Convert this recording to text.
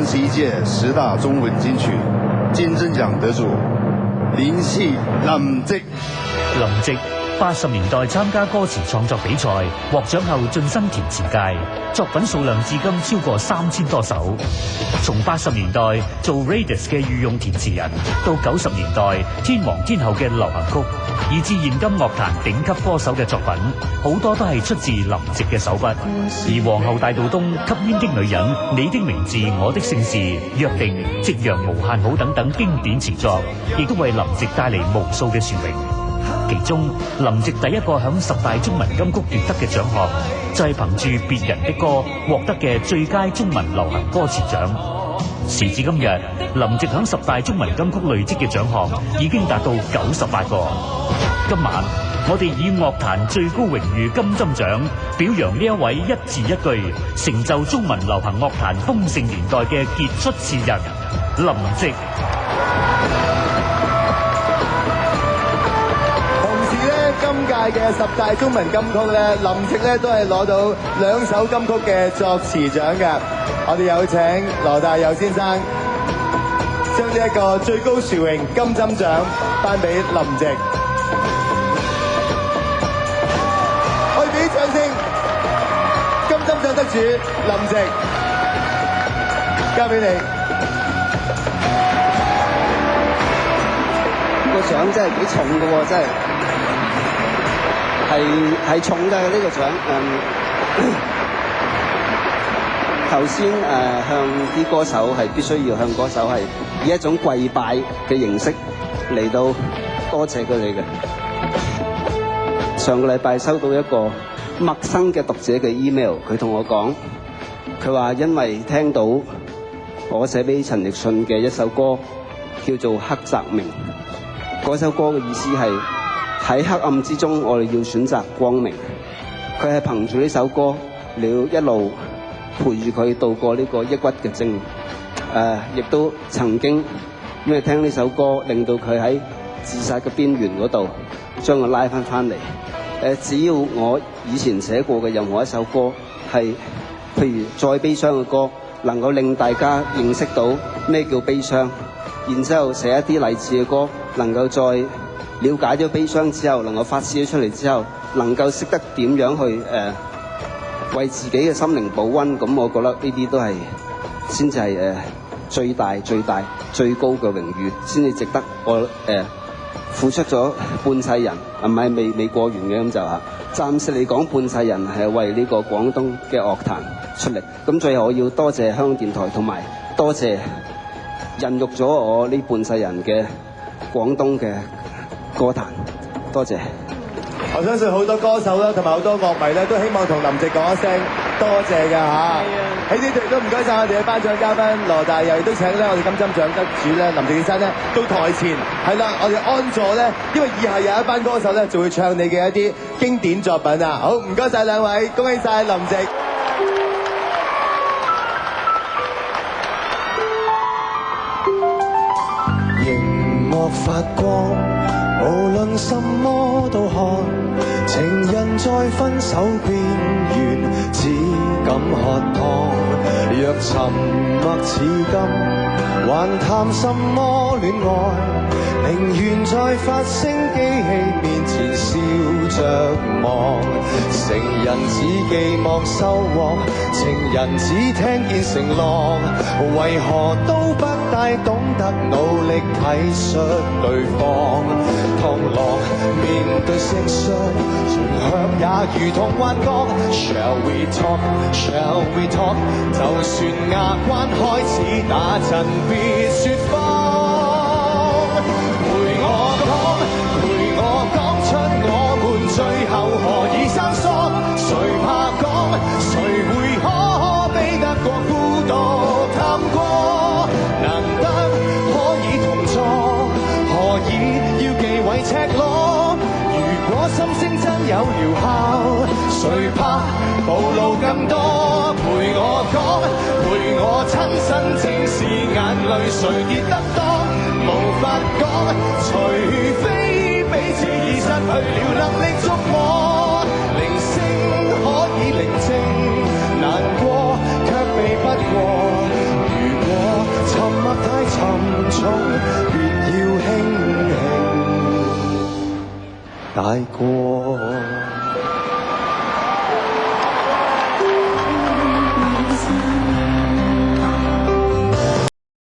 31屆10大中文金曲金針獎得主林夕林夕。林夕80年代參加歌詞創作比賽，獲獎後晉身填詞界，作品數量至今超過3000多首。從80年代做 Raidas 嘅御用填詞人，到90年代天王天后嘅流行曲，以至現今樂壇頂級歌手嘅作品，好多都係出自林夕嘅手筆。而皇后大道東、吸煙的女人、你的名字、我的姓氏、約定、夕陽無限好等等經典詞作，亦都為林夕帶嚟無數嘅殊榮。其中，林夕第一個響10大中文金曲奪得嘅獎項，就係憑住別人的歌獲得嘅最佳中文流行歌詞獎。時至今日，林夕響10大中文金曲累積嘅獎項已經達到98個。今晚，我哋以樂壇最高榮譽金針獎表揚呢一位一字一句成就中文流行樂壇豐盛年代嘅傑出詞人林夕。今屆嘅10大中文金曲咧，林夕咧都係攞到2首金曲嘅作詞獎嘅。我哋有請羅大佑先生將呢一個最高殊榮金針獎頒俾林夕。我哋俾啲掌聲，金針獎得主林夕，交俾你。個獎真係幾重㗎喎，真係。係重嘅呢個獎。頭先向啲歌手係必須要向歌手係以一種跪拜嘅形式嚟到多謝佢哋嘅。上個禮拜收到一個陌生嘅讀者嘅 email， 佢同我講，佢話因為聽到我寫俾陳奕迅嘅一首歌叫做《黑澤明》，嗰首歌嘅意思係喺黑暗之中，我哋要選擇光明。佢係憑住呢首歌，你要一路陪住佢度過呢個抑鬱嘅症。亦都曾經因為聽呢首歌，令到佢喺自殺嘅邊緣嗰度，將我拉翻嚟。只要我以前寫過嘅任何一首歌，係譬如再悲傷嘅歌，能夠令大家認識到咩叫悲傷，然之後寫一啲勵志嘅歌，能夠再了解咗悲傷之後，能夠發泄咗出嚟之後，能夠識得點樣去為自己嘅心靈保溫，咁我覺得呢啲都係先至係最大最高嘅榮譽，先至值得我付出咗半世人，唔係未過完嘅，咁就暫時嚟講半世人係為呢個廣東嘅樂壇出力。咁最後我要多謝香港電台，同埋多謝孕育咗我呢半世人嘅廣東嘅歌壇，多謝。我相信好多歌手啦，同埋好多樂迷咧，都希望同林夕講一聲多謝㗎嚇。喺呢度都唔該晒我哋嘅頒獎嘉賓羅大佑，亦都請咧我哋金針獎得主咧林夕先生咧到台前。係啦，我哋安坐咧，因為以下有一班歌手咧就會唱你嘅一啲經典作品啊。好，唔該晒兩位，恭喜晒林夕。熒幕發光，無論什麼都看，情人在分手邊緣，只敢喝湯。若沉默似金，還談什麼戀愛？寧願在發聲機器面前笑着望。成人只寄望收穫，情人只聽見承諾，為何都不大懂得努力體恤對方？螳螂面對蟋蟀，長靴也如同幻覺。Shall we talk? Shall we talk? 就算牙關開始打震，別説謊。陪我講出我們最後何以生疏？誰怕講？誰會可比得過孤獨探過？難得可以同坐，何以要忌諱赤裸？如果心聲真有療效，誰怕暴露更多？陪我講，陪我親身正視眼淚誰跌得多？無法講，除非彼此已失去了能力觸摸。鈴聲可以寧靜，難過卻避不過。如果大過。